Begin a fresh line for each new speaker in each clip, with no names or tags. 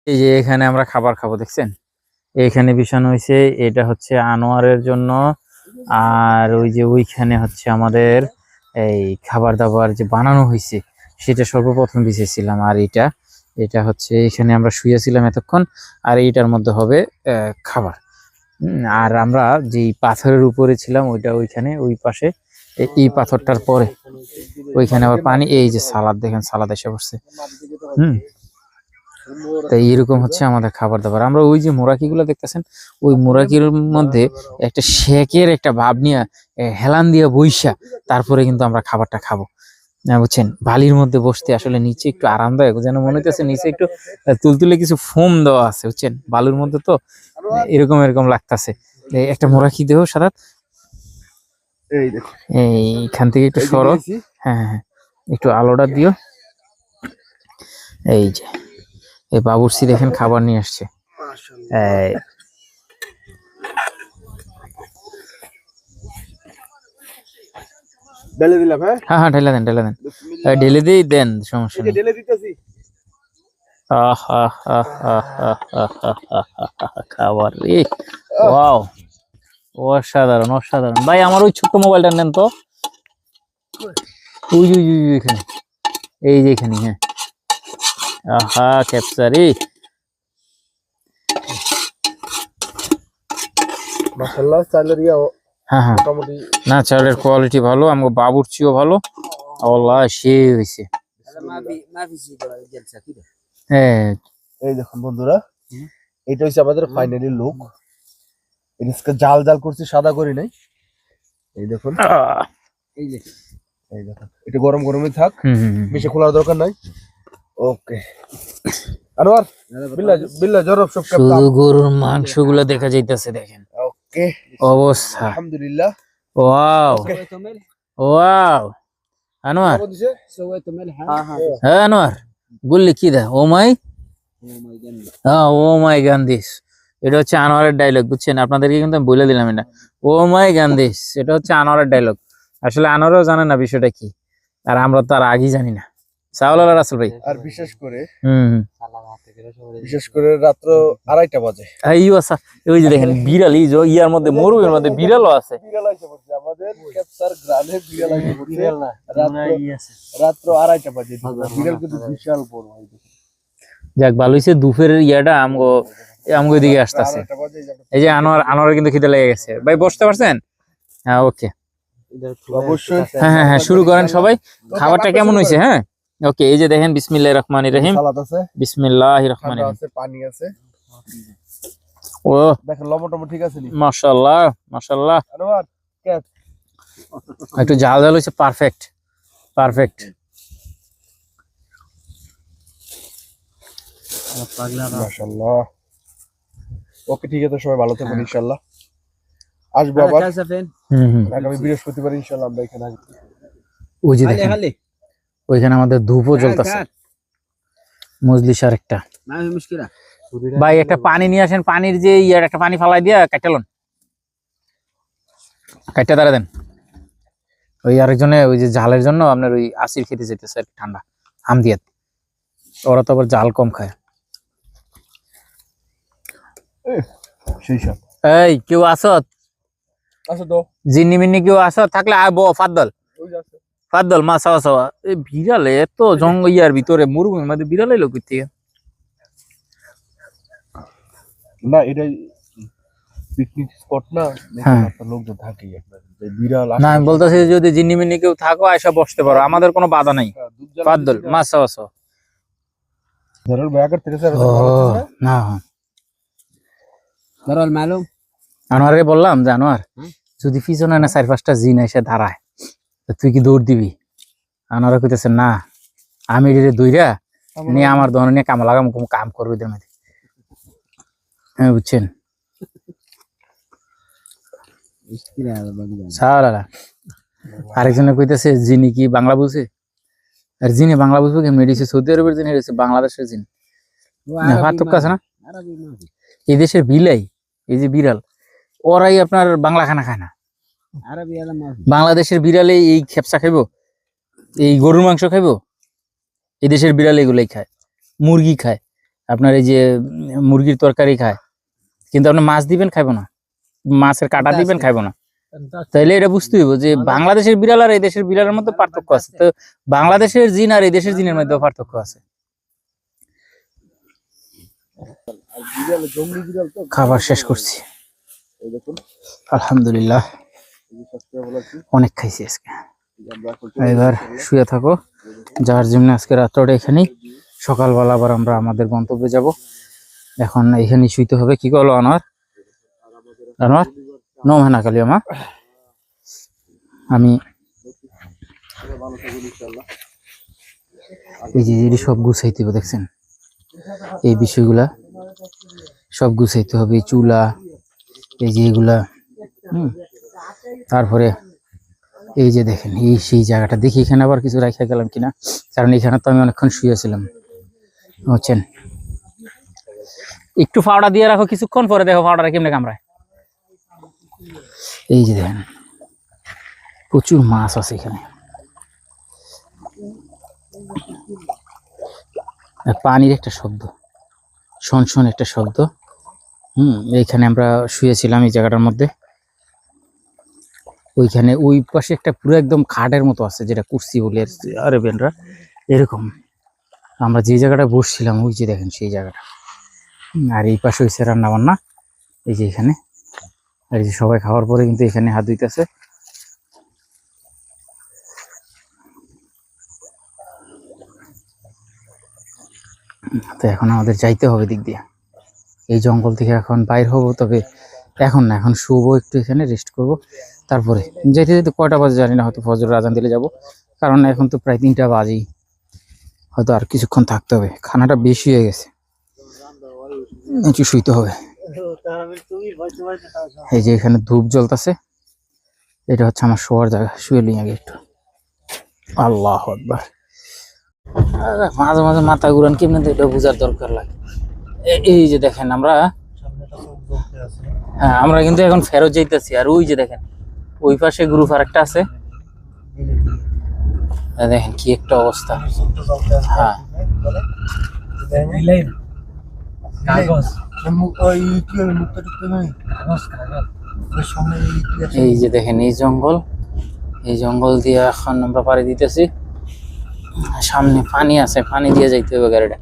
এই যে এখানে আমরা খাবার খাবো, দেখছেন এখানে বিছানো হয়েছে, এটা হচ্ছে আনোয়ারের জন্য। আর ওই যে ওইখানে হচ্ছে আমাদের এই খাবার দাবার যে বানানো হয়েছে সেটা সর্বপ্রথম বিছেছিলাম। আর এটা এটা হচ্ছে এখানে আমরা শুয়েছিলাম এতক্ষণ, আর এইটার মধ্যে হবে খাবার। আর আমরা যেই পাথরের উপরে ছিলাম ওইটা ওইখানে ওই পাশে, এই পাথরটার পরে ওইখানে আবার পানি। এই যে সালাদ, দেখেন সালাদ এসে পড়ছে। তাই এরকম হচ্ছে আমাদের খাবার দাবার। আমরা ওই যে মোরাকি গুলা দেখতেছেন, ওই মোরাকির মধ্যে একটা শেকের একটা ভাব নিয়ে হেলান দিয়া বইসা তারপরে কিন্তু আমরা খাবারটা খাবো, বুঝছেন। বালির মধ্যে বসতে আসলে নিচে একটু আরামদায়ক, যেন মনে হইতেছে নিচে একটু তুলতুলে কিছু ফোম দেওয়া আছে, বুঝছেন। বালুর মধ্যে তো এরকম এরকম লাগতেছে। একটা মোরাকি দেহ সারাত, এইখান থেকে একটু সরো। হ্যাঁ হ্যাঁ, একটু আলোটা দিও। এই যে এই বাবুর্চি দেখেন খাবার নিয়ে আসছে।
ঢেলে দিলাম। হ্যাঁ
হ্যাঁ ঢেলে দেন, ঢেলে দেন, ঢেলে দিয়ে দেন, সমস্যা নেই।
ঢেলে দিতেছি।
খাবার রে, ওয়াও, অসাধারণ অসাধারণ। ভাই আমার ওই ছোট্ট মোবাইলটা নেন তো, ওই এখানে, এই যে এখানে। হ্যাঁ আহা ক্যাপচারি,
মাশাআল্লাহ। চালের
হ্যাঁ হ্যাঁ, না চালের কোয়ালিটি ভালো, আমার বাবুর্চিও ভালো, আল্লাহ সে হয়েছে। হ্যাঁ
এই দেখুন বন্ধুরা, এটা হচ্ছে আমাদের ফাইনালি লুক। এটা জাল জাল করছি, সাদা করি নাই। এই দেখুন, এই দেখুন, এটা গরম গরমই থাক, বেশি খোলার দরকার নাই। ওকে আনোয়ার, বিল্লাহ জরব সব
শুধু গরুর মাংসগুলো দেখা যাইতেছে, দেখেন।
ওকে
অবস্থা,
আলহামদুলিল্লাহ।
Wow wow. আনোয়ার, হ্যাঁ আনোয়ার বললি কি দা, ও মাই, হ্যাঁ ও মাই গান্দিস। এটা হচ্ছে আনোয়ারের ডায়লগ, বুঝছেন। আপনাদেরকে কিন্তু আমি বলে দিলাম এটা, ও মাই গান্দিস, এটা হচ্ছে আনোয়ারের ডায়লগ। আসলে আনোয়ারও জানে না বিষয়টা কি, আর আমরা তো আর আগেই জানি না। সাওয়াল রাসেল ভাই,
আর বিশেষ করে রাত্র 2:30 বাজে।
ওই যে দেখেন বিড়াল, এই যে ইয়ার মধ্যে মরুভূমির মধ্যে বিড়ালও আছে।
আমাদের ক্যাপচার গ্রামে বিড়াল আছে বলছে, রাত্র 2:30 বাজে। বিড়াল কিন্তু বিশাল বড় হয়।
যাক ভালো হইছে, দুপুরের ইয়াটা আমগো দিকে আসতেছে। এই যে আনোয়ারের কিন্তু খিদে লেগে গেছে। ভাই বসতে পারছেন? হ্যাঁ ওকে,
অবশ্যই।
হ্যাঁ হ্যাঁ হ্যাঁ, শুরু করেন সবাই। খাবারটা কেমন হয়েছে? হ্যাঁ ওকে, এই যে দেখেন, বিসমিল্লাহির রহমানির রহিম।
সালাদ আছে,
বিসমিল্লাহির রহমানির রহিম,
আছে, পানি আছে।
ও
দেখেন লবণ ঠিক আছে নি?
মাশাআল্লাহ মাশাআল্লাহ।
আনোয়ার ক্যাপ
একটু ঝাল ঝাল হয়েছে, পারফেক্ট পারফেক্ট।
মাশাআল্লাহ। ওকে ঠিক আছে, সবাই ভালো থাকবেন ইনশাআল্লাহ। আসবো আবার আগামী বৃহস্পতিবার ইনশাআল্লাহ আমরা এখানে আসবো।
ওই যে দেখেন ওইখানে আমাদের ধূপও জ্বলতেছে, মজলিস। আর একটা ভাই একটা পানি নিয়ে আসেন, পানির যে ইয়ার একটা পানি ফালাই দিয়া কাটালন, কাটটা দাঁড়া দেন। ওই আরেকজনে ওই যে জালের জন্য আপনার ওই আসির খেতে যেতেছে ঠান্ডা হামদিয়াত, ওরা তো আবার জাল কম খায়। এই কেউ আসত জিন্নি মিন্নি, কেউ আসত থাকলে আবো ফাদ্দল ফাদ্দল মা সাওয়া সাওয়া। এই বিড়ালে এত জঙ্গল ইয়ার ভিতরে মরুভূমির মধ্যে বিড়াল এলো কই থেকে?
না এটা পিকনিক স্পট না, লোকজন থাকে। বিড়াল
না আমি বলতেছি যদি জিন্নি মিন্নি কেউ থাকো আয়সা বসতে পারো, আমাদের কোনো বাধা নাই। ফাদ্দল মা সাওয়া সাওয়া। না আনোয়ারকে বললাম যে আনোয়ার, যদি পিছনে না 4-5টা জিন এসে দাঁড়ায় তুই কি দৌড় দিবি? আনোয়ার কইতেছে না, আমি এটা দইরা নিয়ে আমার দোকানে নিয়ে কাম লাগাম, কাম করবো এদের মধ্যে। হ্যাঁ বুঝছেন। আরেকজনে কইতেছে জিনি কি বাংলা বুঝে? আর জিনি বাংলা বুঝবো কেমনি? এটি সৌদি আরবের জিন, এটা বাংলাদেশের জিন। পার্থক্য আছে না? এই দেশের বিলাই, এই যে বিড়াল, ওরাই আপনার বাংলা খানা খায় না। বাংলাদেশের বিড়ালে এই খেপসা খাইবো, এই গরুর মাংস খাইবো? এই দেশের বিড়াল এগুলাই খায়, মুরগি খায়। আপনার এই যে মুরগির তরকারি খায়, কিন্তু আপনি মাছ দিবেন খাইবো না, মাছের কাটা দিবেন খাইবো না। তাইলে এটা বুঝতে হইব যে বাংলাদেশের বিড়াল আর এই দেশের বিড়ালের মধ্যে পার্থক্য আছে। তো বাংলাদেশের জিন আর এই দেশের জিনের মধ্যে পার্থক্য আছে। খাবার শেষ করছি, আলহামদুলিল্লাহ অনেক খাইছি আজকে। এবার শুয়ে থাকো, যার জন্য আজকে রাত্রটা এখানেই, সকালবেলা আবার আমরা আমাদের গন্তব্যে যাব। এখন এখানেই শুইতে হবে। কি করলো আনোয়ার? আনোয়ার নমহানা কালি আমা, আমি এই যে সব গুছাইতে হবে, দেখছেন এই বিষয়গুলা সব গুছাইতে হবে, চুলা এই যে এগুলা, তারপরে এই যে দেখেন এই সেই জায়গাটা, দেখি এখানে আবার কিছু রাখা গেলাম কিনা, কারণ এখানে তো আমি অনেকক্ষণ শুয়েছিলাম, বুঝছেন। একটু ফাওড়া দিয়ে রাখো, কিছুক্ষণ পরে দেখো ফাওড়াটা কেমনে কামড়ায়। এই যে দেখেন প্রচুর মাছ আছে এখানে, আর পানির একটা শব্দ, শন একটা শব্দ। এইখানে আমরা শুয়েছিলাম এই জায়গাটার মধ্যে। ওইখানে ওই পাশে একটা পুরো একদম খাটের মতো আছে, যেটা কুর্সি বলে আরবেনরা, এরকম আমরা যে জায়গাটা বসছিলাম ওই যে দেখেন সেই জায়গাটা। আর এই পাশে হয়েছে রান্না বান্না, এই যে এখানে, আর এই যে সবাই খাওয়ার পরে কিন্তু এখানে হাত ধুইতেছে। তো এখন আমাদের যাইতে হবে দিক দিয়ে, এই জঙ্গল থেকে এখন বাইর হব। তবে এখন না, এখন শুবো একটু, এখানে রেস্ট করব, তারপরে যেতে যেতে কয়টা বাজে জানি না, হয়তো ফজরের আজান দিলে যাব, কারণ এখন তো প্রায় 3টা বাজেই, হয়তো আর কিছুক্ষণ থাকতে হবে। খানাটা বেশি হয়ে গেছে, একটু শুইতে হবে। এই যে এখানে ধূপ জ্বলতেছে, এটা হচ্ছে আমার শোয়ার জায়গা, শুয়ে নিই আগে একটু। আল্লাহু আকবার। মাঝে মাঝে মাথা ঘুরান কেমনে তো এটা বোঝার দরকার লাগে। এই যে দেখেন আমরা, হ্যাঁ আমরা কিন্তু এখন ফেরত যাইতেছি। আর ওই যে দেখেন ওই পাশে গ্রুপ আর একটা আছে, দেখেন কি একটা অবস্থা। হ্যাঁ এই যে দেখেন এই জঙ্গল, এই জঙ্গল দিয়ে এখন আমরা পাড়ি দিতেছি। সামনে পানি আছে, পানি দিয়ে যাইতে হবে গাড়িটা।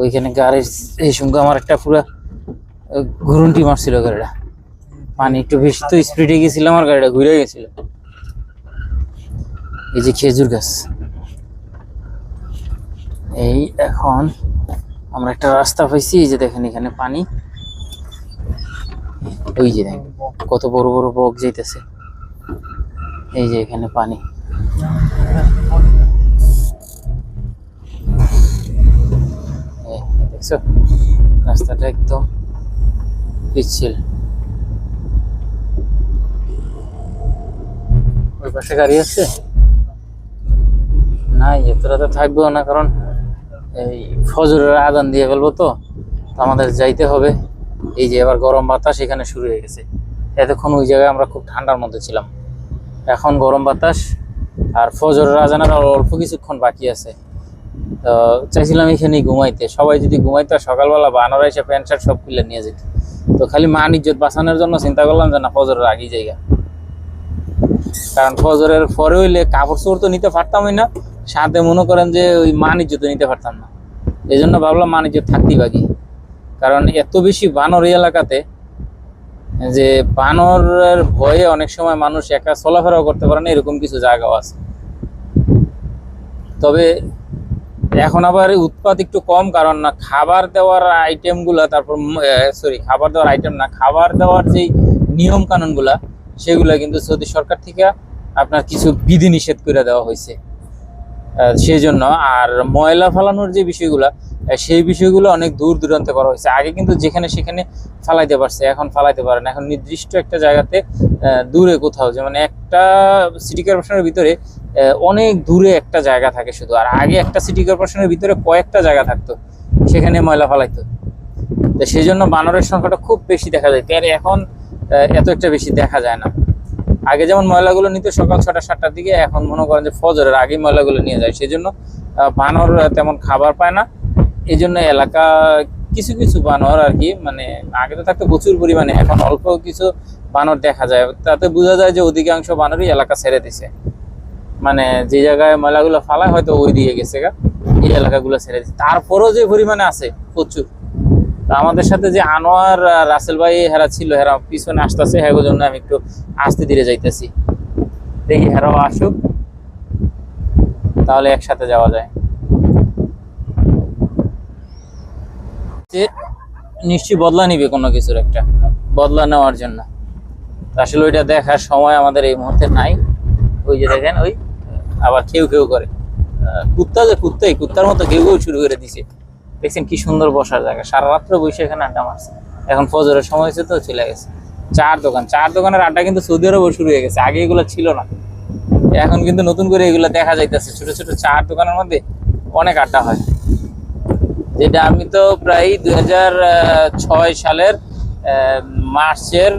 ওইখানে গাড়ির এই সঙ্গে আমার একটা পুরো ঘুরুন্টি মারছিল গাড়িটা, পানি একটু বেশি তো স্পিডে গেছিল, আমার গাড়িটা ঘুরে গেছিল। এই যে খেজুর গাছ, এই এখন আমরা একটা রাস্তা পাইছি। এই যে দেখেন এখানে পানি, ওই যে দেখেন কত বড় বড় বক যাইতেছে। এই যে এখানে পানি, দেখছো রাস্তাটা একদম পিচ্ছিল। ওই পাশে গাড়ি আছে নাই, এতটা তো থাকবেও না, কারণ এই ফজরের আজান দিয়ে ফেলবো, তো আমাদের যাইতে হবে। এই যে এবার গরম বাতাস এখানে শুরু হয়ে গেছে। এতক্ষণ ওই জায়গায় আমরা খুব ঠান্ডার মধ্যে ছিলাম, এখন গরম বাতাস। আর ফজরের আজানের অল্প কিছুক্ষণ বাকি আছে। তো চাইছিলাম এখানেই ঘুমাইতে, সবাই যদি ঘুমাইতো, সকালবেলা বানরা এসে প্যান্ট শার্ট সব খুলে নিয়ে যেত। তো খালি মান ইজ্জত বাঁচানোর জন্য চিন্তা করলাম যে না, ফজরের আগেই জায়গা, কারণ ফজরের পরে হইলে কাপড় চোপড় তো নিতে পারতামই না, সাথে মনে করেন যে ওই মান ইজ্জত নিতে পারতাম না। এই জন্য ভাবলাম মান ইজ্জত থাকতেই বাকি, কারণ এত বেশি বানর এই এলাকাতে যে বানরের ভয়ে অনেক সময় মানুষ একা চলাফেরাও করতে পারে না, এরকম কিছু জায়গাও আছে। তবে এখন আবার উৎপাত একটু কম, কারণ না খাবার দেওয়ার আইটেম গুলা, তারপর খাবার দেওয়ার আইটেম না, খাবার দেওয়ার যে নিয়ম কানুন গুলা, সেগুলা কিন্তু সৌদি সরকার থেকে আপনার কিছু বিধি নিষেধ করে দেওয়া হয়েছে, সেই জন্য। আর ময়লা ফালানোর যে বিষয়গুলা, সেই বিষয়গুলো অনেক দূর দূরান্তে করা হয়েছে। আগে কিন্তু যেখানে সেখানে ফালাইতে পারছে, এখন ফালাইতে পারে না। এখন নির্দিষ্ট একটা জায়গাতে দূরে কোথাও, যেমন একটা সিটি কর্পোরেশনের ভিতরে অনেক দূরে একটা জায়গা থাকে শুধু। আর আগে একটা সিটি কর্পোরেশনের ভিতরে কয়েকটা জায়গা থাকতো, সেখানে ময়লা ফালাইতো। তো সেই জন্য বানরের সংখ্যাটা খুব বেশি দেখা যায়, আর এখন এত একটা বেশি দেখা যায় না। আগে যেমন ময়লাগুলো নিত সকাল 6টা-7টার দিকে, এখন মনে করেন যে ফজরের আগেই ময়লাগুলো নিয়ে যায়। সেই জন্য বানর তেমন খাবার পায় না, এই জন্য এলাকা কিছু কিছু বানর আর কি, মানে আগে তো থাকতো প্রচুর পরিমাণে, এখন অল্প কিছু বানর দেখা যায়। তাতে বোঝা যায় যে অধিকাংশ বানরই এলাকা ছেড়ে দিছে, মানে যে জায়গায় ময়লাগুলো ফালায় হয়তো ওই দিয়ে গেছে গা, এই এলাকাগুলো ছেড়ে দিচ্ছে। তারপরেও যে পরিমাণে আছে প্রচুর। তো আমাদের সাথে যে আনোয়ার আর রাসেল ভাই হেরা ছিল, হেরা পিছনে আসতেছে, হ্যাঁ জন্য আমি একটু আস্তে ধীরে যাইতেছি। দেখি হেরাও আসুক, তাহলে একসাথে যাওয়া যায়। যে নিশ্চয়ই বদলা নিবে কোনো কিছুর একটা, বদলা নেওয়ার জন্য। আসলে ওইটা দেখার সময় আমাদের এই মুহূর্তে নাই। ওই যে দেখেন, ওই আবার কেউ কেউ করে কুত্তা, যে কুত্তার মতো কেউ কেউ শুরু করে দিছে। দেখছেন কি সুন্দর বসার জায়গা, সারা রাত্র বসে এখানে আড্ডা মারছে। এখন ফজরের সময় হয়েছে তো চলে গেছে। চার দোকানের আড্ডা কিন্তু সৌদি আরবে শুরু হয়ে গেছে, আগে এগুলো ছিল না। এখন কিন্তু নতুন করে এগুলো দেখা যাইতেছে, ছোট ছোট চার দোকানের মধ্যে অনেক আড্ডা হয়। যেটা আমি তো প্রায় 2006 সালের মার্চের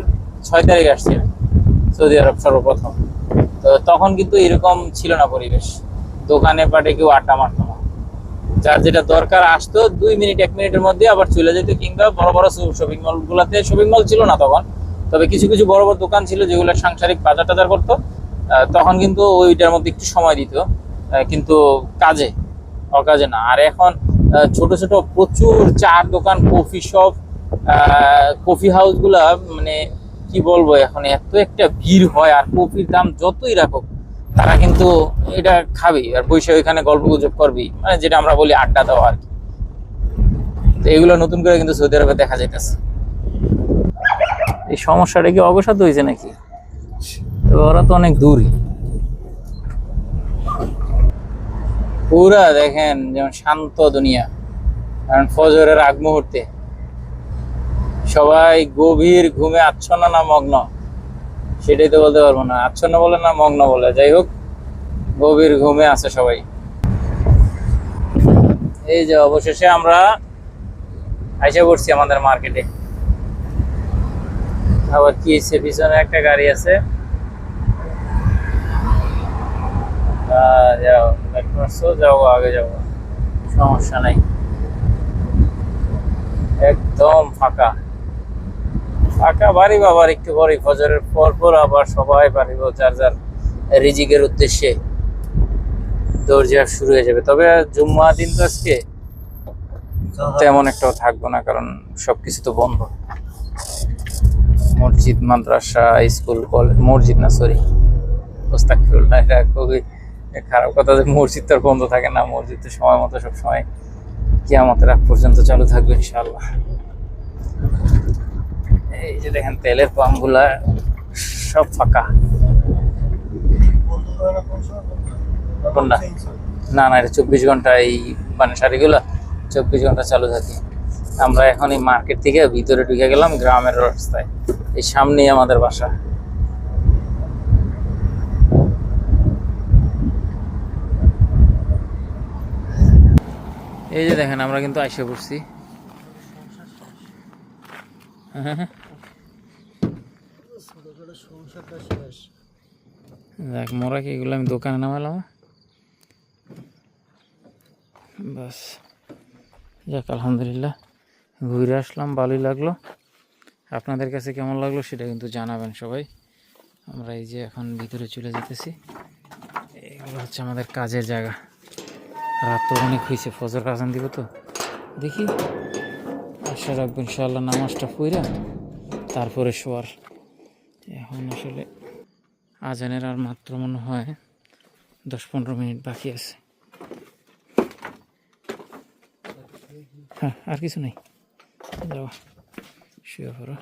6 তারিখ আসছি সৌদি আরব সর্বপ্রথম। তো তখন কিন্তু এরকম ছিল না পরিবেশ, দোকানে পাটে কেউ আড্ডা মারতো না। যার যেটা দরকার আসতো 2 মিনিট 1 মিনিটের মধ্যে আবার চলে যেত, কিংবা বড় বড় শপিং মল গুলাতে, শপিং মল ছিল না তখন, তবে কিছু কিছু বড় বড় দোকান ছিল যেগুলো সাংসারিক বাজার টাজার করতো। তখন কিন্তু ওইটার মধ্যে একটু সময় দিত, কিন্তু কাজে অকাজে না। আর এখন ছোট ছোট প্রচুর চার দোকান, কফি শপ, কফি হাউস গুলা, মানে কি বলবো, এখন এত একটা ভিড় হয়। আর কফির দাম যতই রাখুক, তারা কিন্তু এটা খাবেই আর বসে ওইখানে গল্প গুজব করবি, মানে যেটা আমরা বলি আড্ডা দেওয়া আর কি। তো এগুলো নতুন করে কিন্তু সৌদি আরবে দেখা যাইতেছে। এই সমস্যাটা কি অবসাদ হয়েছে নাকি? ওরা তো অনেক দূরই। পুরা দেখেন যেমন শান্ত দুনিয়া, কারণ ফজরের আগ মুহূর্তে সবাই গভীর ঘুমে আচ্ছন্ন না মগ্ন, সেটাই তো বলতে পারবো না, আচ্ছন্ন বলে না মগ্ন বলে, যাই হোক গভীর ঘুমে আছে সবাই। এই যে অবশেষে আমরা আইসা পড়ছি আমাদের মার্কেটে। আবার কি পিছনে একটা গাড়ি আছে, যাও যাও, আগে যাবো, সমস্যা নাই। একদম ফাঁকা ফাঁকা বাড়ি, বাবার একটু পরে ফজরের পর পর আবার সবাই বাড়িব যার যার রিজিকের উদ্দেশ্যে দৌড়ঝাঁপ শুরু হয়ে যাবে। তবে জুম্মা দিন তো আজকে তেমন একটাও থাকবো না, কারণ সবকিছু তো বন্ধ। মসজিদ, মাদ্রাসা, স্কুল, কলেজ, মসজিদ না সরি, আস্তাগফিরুল্লাহ, এটা খুবই খারাপ কথা যে মসজিদ তো বন্ধ থাকে না। মসজিদ তো সময় মতো সবসময় কিয়ামতের আগ পর্যন্ত চালু থাকবে ইনশাআল্লাহ। এই যে দেখেন তেলের পাম্প গুলা সব ফাঁকা। কোনটা? না না, এটা 24 ঘন্টা, এই মানে শাড়িগুলো 24 ঘন্টা চালু থাকে। আমরা এখন এই মার্কেট থেকে ভিতরে ঢুকে গেলাম গ্রামের রাস্তায়, এই সামনেই আমাদের বাসা। এই যে দেখেন আমরা কিন্তু আইসা পড়ছি। দেখ মোরা কি এগুলো আমি দোকানে নামালাম, বাস। যাক আলহামদুলিল্লাহ, ঘুরে আসলাম, ভালোই লাগলো। আপনাদের কাছে কেমন লাগলো সেটা কিন্তু জানাবেন সবাই। আমরা এই যে এখন ভিতরে চলে যেতেছি। এগুলো হচ্ছে আমাদের কাজের জায়গা। রাত তো অনেক হয়েছে, ফজর আজান দিব তো, দেখি আশা রাখবো ইনশাআল্লাহ নামাজটা পড়া তারপরে শোয়ার। এখন আসলে আজানের আর মাত্র মনে হয় 10-15 মিনিট বাকি আছে। হ্যাঁ, আর কিছু নেই, যাও শুয়ে পড়ো।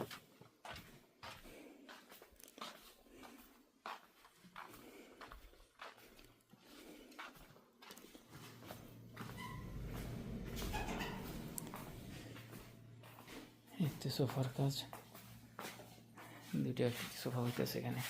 এই তো সোফার কাজ, দুইটা সোফা হইতেছে এখানে।